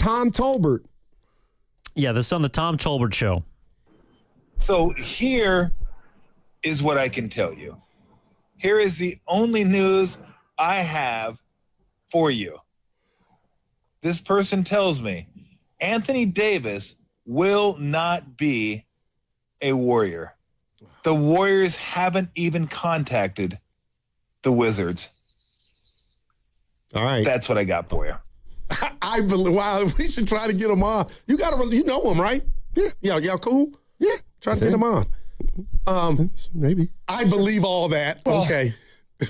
Tom Tolbert. Yeah, this is on the Tom Tolbert Show. So here is what I can tell you. Here is the only news I have for you. This person tells me Anthony Davis will not be a Warrior. The Warriors haven't even contacted the Wizards. All right. That's what I got for you. I believe. Wow, we should try to get him on. You know him, right? Yeah. Y'all cool? Yeah. Try to get him on. Maybe. I believe all that. Okay.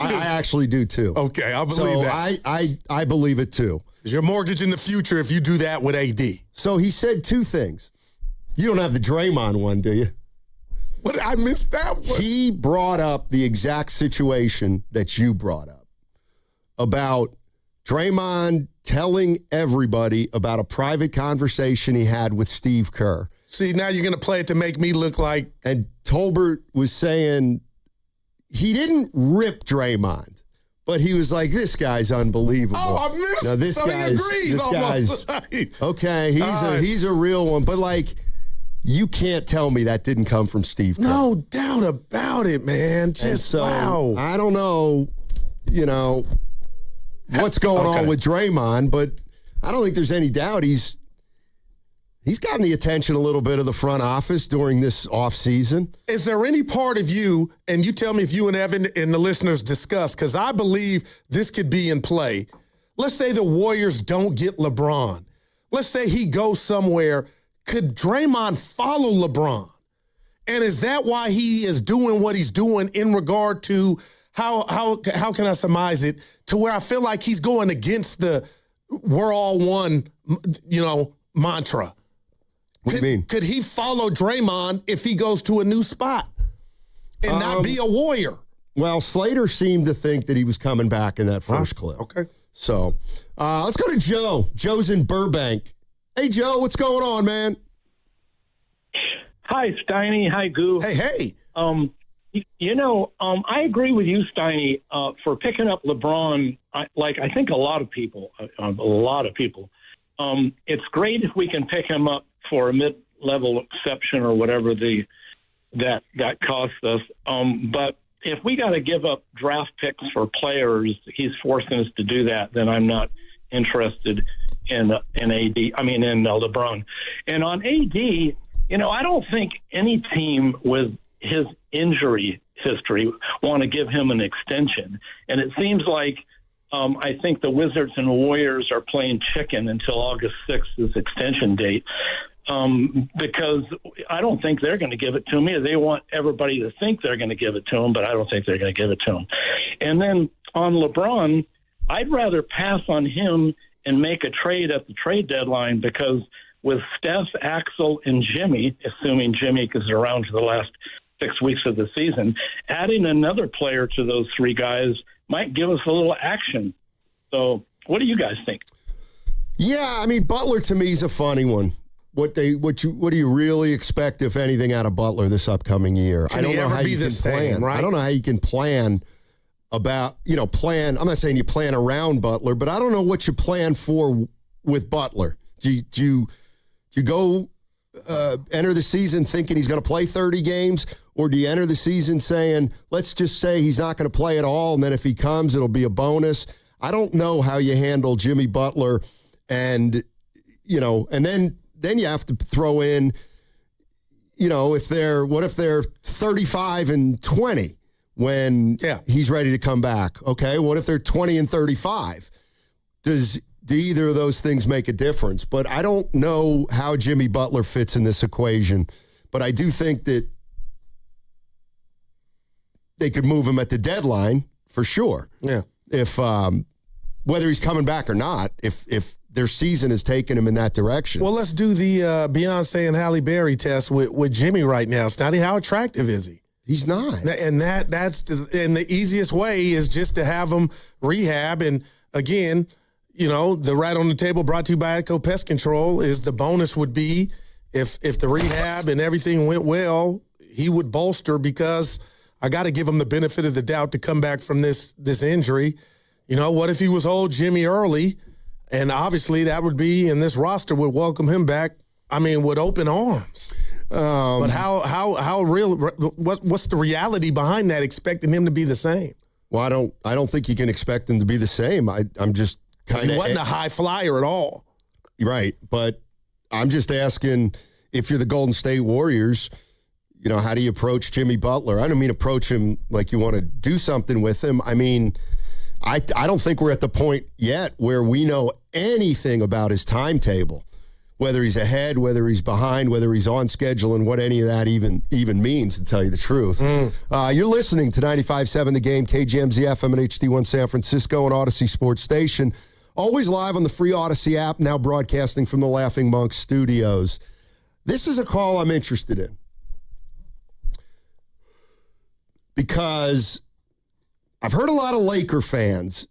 I actually do too. Okay, I believe that. I believe it too. Is your mortgage in the future if you do that with AD? So he said two things. You don't have the Draymond one, do you? What? I missed that one. He brought up the exact situation that you brought up about Draymond telling everybody about a private conversation he had with Steve Kerr. See, now you're going to play it to make me look like... And Tolbert was saying he didn't rip Draymond, but he was like, this guy's unbelievable. Oh, I missed now, this so guy's, he agrees this almost. guy's, okay, he's a real one. But, like, you can't tell me that didn't come from Steve Kerr. No doubt about it, man. Just, wow. I don't know, what's going on with Draymond, but I don't think there's any doubt he's gotten the attention a little bit of the front office during this offseason. Is there any part of you, and you tell me if you and Evan and the listeners discuss, because I believe this could be in play. Let's say the Warriors don't get LeBron. Let's say he goes somewhere. Could Draymond follow LeBron? And is that why he is doing what he's doing in regard to how can I surmise it to where I feel like he's going against the we're all one, mantra? What do you mean? Could he follow Draymond if he goes to a new spot and not be a Warrior? Well, Slater seemed to think that he was coming back in that first clip. Okay. So let's go to Joe. Joe's in Burbank. Hey, Joe, what's going on, man? Hi, Steiny. Hi, Goo. Hey. I agree with you, Steiny, for picking up LeBron. I think a lot of people. It's great if we can pick him up for a mid-level exception or whatever that costs us. But if we got to give up draft picks for players, he's forcing us to do that. Then I'm not interested in LeBron. And on AD, I don't think any team with his injury history want to give him an extension. And it seems like I think the Wizards and Warriors are playing chicken until August 6th, this extension date, because I don't think they're going to give it to me. They want everybody to think they're going to give it to him, but I don't think they're going to give it to him. And then on LeBron, I'd rather pass on him and make a trade at the trade deadline, because with Steph, Axel, and Jimmy, assuming Jimmy is around for the last 6 weeks of the season, adding another player to those three guys might give us a little action. So what do you guys think? Yeah, I mean, Butler to me is a funny one. What do you really expect, if anything, out of Butler this upcoming year? I don't know how you can plan. Right? I don't know how you can plan about, plan. I'm not saying you plan around Butler, but I don't know what you plan for with Butler. Do you go enter the season thinking he's going to play 30 games, or do you enter the season saying, let's just say he's not going to play at all, and then if he comes, it'll be a bonus? I don't know how you handle Jimmy Butler, and then you have to throw in, if they're 35 and 20 when he's ready to come back? Okay, what if they're 20 and 35? Do either of those things make a difference? But I don't know how Jimmy Butler fits in this equation. But I do think that they could move him at the deadline for sure. Yeah. If whether he's coming back or not, if their season has taken him in that direction. Well, let's do the Beyonce and Halle Berry test with Jimmy right now. Snotty, how attractive is he? He's not. And the easiest way is just to have him rehab. And again, the right on the table brought to you by Echo Pest Control is the bonus would be if the rehab and everything went well, he would bolster, because I got to give him the benefit of the doubt to come back from this injury. What if he was old Jimmy early And obviously that would be, and this roster would welcome him back, with open arms. But how real, what's the reality behind that, expecting him to be the same? Well, I don't think you can expect him to be the same. I'm just kind of. He wasn't a high flyer at all. Right. But I'm just asking, if you're the Golden State Warriors, how do you approach Jimmy Butler? I don't mean approach him like you want to do something with him. I don't think we're at the point yet where we know anything about his timetable, whether he's ahead, whether he's behind, whether he's on schedule, and what any of that even means, to tell you the truth. You're listening to 95.7 The Game, KGMZ FM and HD1 San Francisco and Odyssey Sports Station. Always live on the free Odyssey app, now broadcasting from the Laughing Monk Studios. This is a call I'm interested in because I've heard a lot of Laker fans,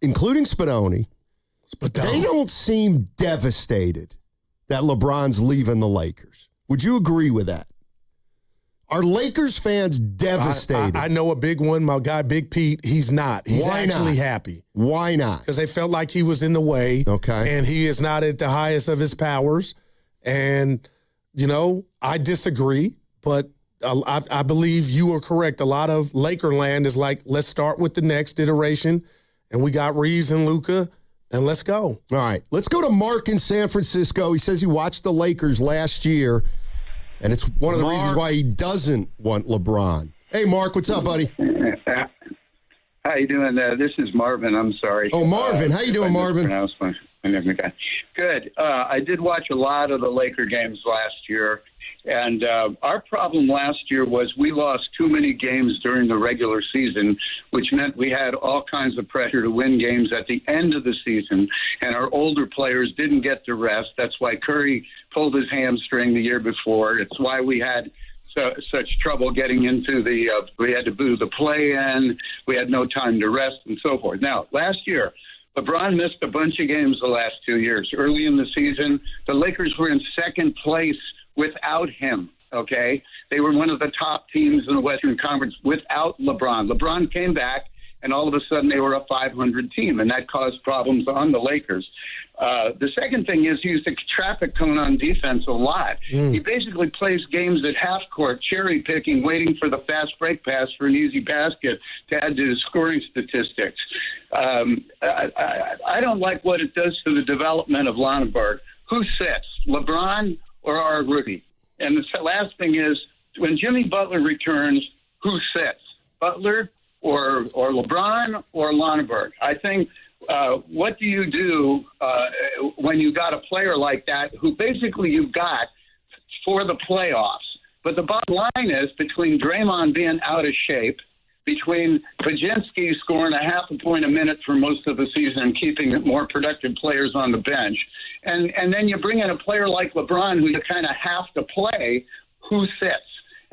including Spadoni, they don't seem devastated that LeBron's leaving the Lakers. Would you agree with that? Are Lakers fans devastated? I know a big one, my guy Big Pete. He's not. He's actually happy. Why not? Because they felt like he was in the way. Okay. And he is not at the highest of his powers. And, I disagree, but I believe you are correct. A lot of Lakerland is like, let's start with the next iteration. And we got Reeves and Luka, and let's go. All right. Let's go to Mark in San Francisco. He says he watched the Lakers last year, and it's one of the reasons why he doesn't want LeBron. Hey, Mark, what's up, buddy? How you doing? This is Marvin. I'm sorry. Oh, Marvin. How you doing, Marvin? Good. I did watch a lot of the Laker games last year, and our problem last year was we lost too many games during the regular season, which meant we had all kinds of pressure to win games at the end of the season, and our older players didn't get to rest. That's why Curry pulled his hamstring the year before. It's why we had such trouble getting into we had to do the play-in. We had no time to rest and so forth. Now, last year, LeBron missed a bunch of games the last 2 years. Early in the season, the Lakers were in second place without him, okay? They were one of the top teams in the Western Conference without LeBron. LeBron came back, and all of a sudden they were a 500 team, and that caused problems on the Lakers. The second thing is he used a traffic cone on defense a lot. He basically plays games at half court, cherry picking, waiting for the fast break pass for an easy basket to add to his scoring statistics. I don't like what it does to the development of Lendeborg. Who sits, LeBron or our rookie? And the last thing is, when Jimmy Butler returns, who sits, Butler or LeBron or Lendeborg? I think. What do you do when you got a player like that who basically you got for the playoffs? But the bottom line is, between Draymond being out of shape, between Paczynski scoring a half a point a minute for most of the season and keeping more productive players on the bench, and then you bring in a player like LeBron who you kind of have to play, who sits?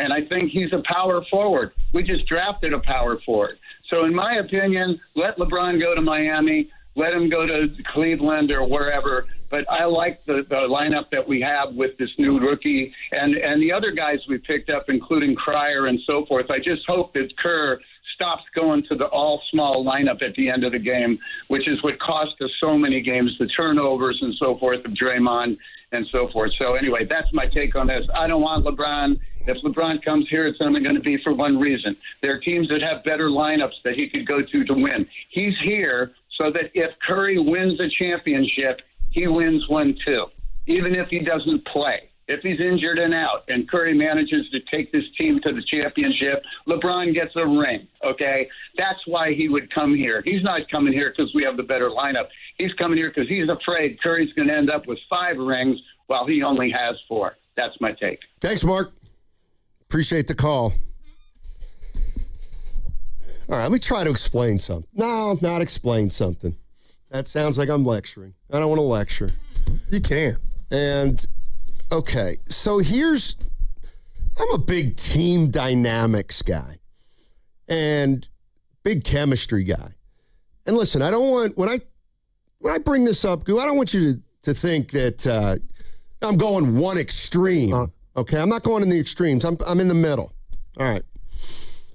And I think he's a power forward. We just drafted a power forward. So in my opinion, let LeBron go to Miami, let him go to Cleveland or wherever. But I like the lineup that we have with this new rookie and the other guys we picked up, including Cryer and so forth. I just hope that Kerr stops going to the all-small lineup at the end of the game, which is what cost us so many games, the turnovers and so forth of Draymond and so forth. So anyway, that's my take on this. I don't want LeBron. If LeBron comes here, it's only going to be for one reason. There are teams that have better lineups that he could go to win. He's here so that if Curry wins a championship, he wins one too, even if he doesn't play. If he's injured and out and Curry manages to take this team to the championship, LeBron gets a ring, okay? That's why he would come here. He's not coming here because we have the better lineup. He's coming here because he's afraid Curry's going to end up with 5 rings while he only has 4. That's my take. Thanks, Mark. Appreciate the call. All right, let me try to explain something. No, not explain something. That sounds like I'm lecturing. I don't want to lecture. You can. And, okay, so I'm a big team dynamics guy and big chemistry guy. And listen, I don't want, when I bring this up, I don't want you to think that I'm going one extreme. Okay, I'm not going in the extremes. I'm in the middle. All right.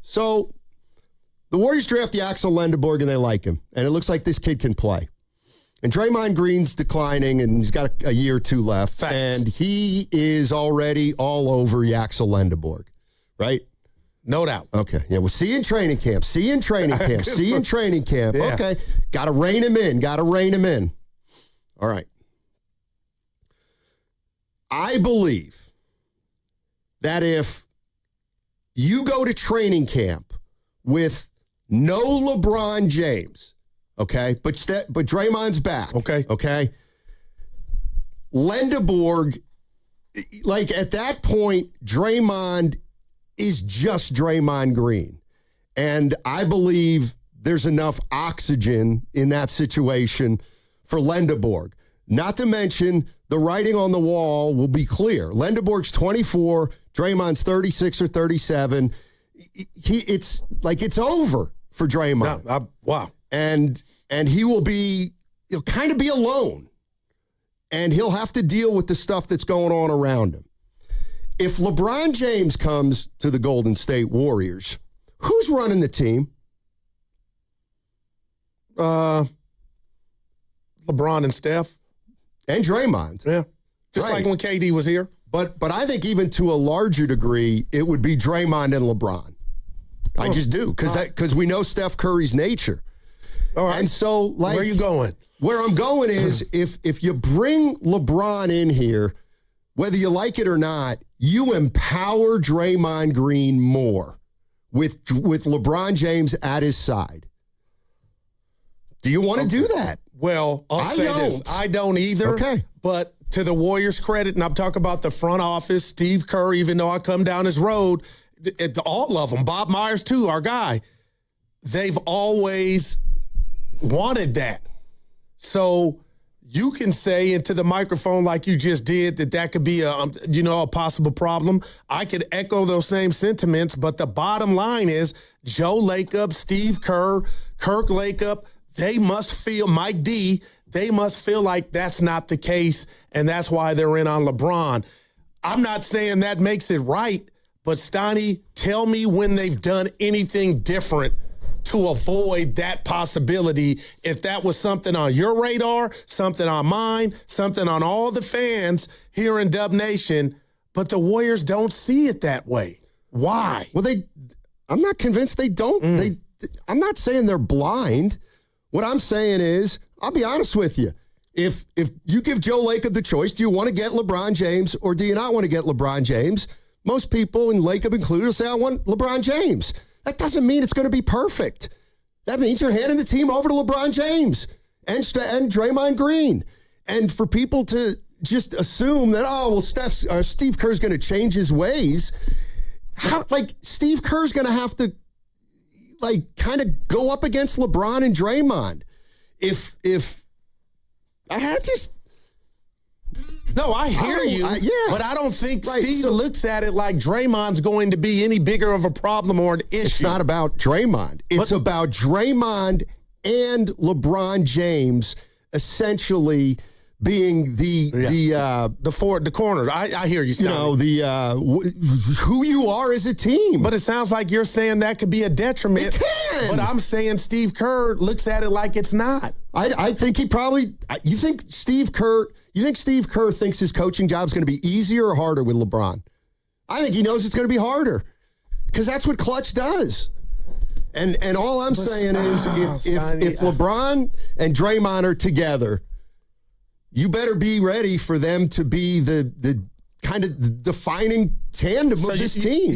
So the Warriors draft Yaxel Lendeborg, and they like him. And it looks like this kid can play. And Draymond Green's declining, and he's got a year or two left. Facts. And he is already all over Yaxel Lendeborg, right? No doubt. Okay. Yeah, we'll see you in training camp. See you in training camp. See you in training camp. Yeah. Okay. Got to rein him in. Got to rein him in. All right. I believe that if you go to training camp with no LeBron James, okay, but Draymond's back, okay, Lendeborg, like at that point, Draymond is just Draymond Green, and I believe there's enough oxygen in that situation for Lendeborg. Not to mention, the writing on the wall will be clear. Lendeborg's 24, Draymond's 36 or 37. It's over for Draymond. Wow. And he will be, he'll kind of be alone. And he'll have to deal with the stuff that's going on around him. If LeBron James comes to the Golden State Warriors, who's running the team? LeBron and Steph. And Draymond. Yeah. Just like when KD was here. But I think even to a larger degree, it would be Draymond and LeBron. I just do, because we know Steph Curry's nature. All right. And so, like, where are you going? Where I'm going is if you bring LeBron in here, whether you like it or not, you empower Draymond Green more with LeBron James at his side. Do you want to do that? Well, I'll say this. I don't either. Okay. But to the Warriors' credit, and I'm talking about the front office, Steve Kerr, even though I come down his road, all of them, Bob Myers too, our guy, they've always wanted that. So you can say into the microphone like you just did that could be a possible problem. I could echo those same sentiments, but the bottom line is Joe Lacob, Steve Kerr, Kirk Lacob, they must feel, Mike D, they must feel like that's not the case, and that's why they're in on LeBron. I'm not saying that makes it right, but Steiny, tell me when they've done anything different to avoid that possibility. If that was something on your radar, something on mine, something on all the fans here in Dub Nation, but the Warriors don't see it that way. Why? Well, I'm not convinced they don't. I'm not saying they're blind. What I'm saying is, I'll be honest with you. If you give Joe Lacob the choice, do you want to get LeBron James or do you not want to get LeBron James? Most people, and Lacob included, will say, I want LeBron James. That doesn't mean it's going to be perfect. That means you're handing the team over to LeBron James and Draymond Green. And for people to just assume that, Steve Kerr's going to change his ways. Steve Kerr's going to have to kind of go up against LeBron and Draymond. If I had just... No, I hear you, but I don't think Steve looks at it like Draymond's going to be any bigger of a problem or an issue. It's not about Draymond. It's about Draymond and LeBron James essentially being the corners. I hear you, Stoney. Who you are as a team. But it sounds like you're saying that could be a detriment. It can. But I'm saying Steve Kerr looks at it like it's not. I think he probably. You think Steve Kerr thinks his coaching job is going to be easier or harder with LeBron? I think he knows it's going to be harder because that's what Clutch does. And all I'm saying is if LeBron and Draymond are together, you better be ready for them to be the kind of defining tandem of this team.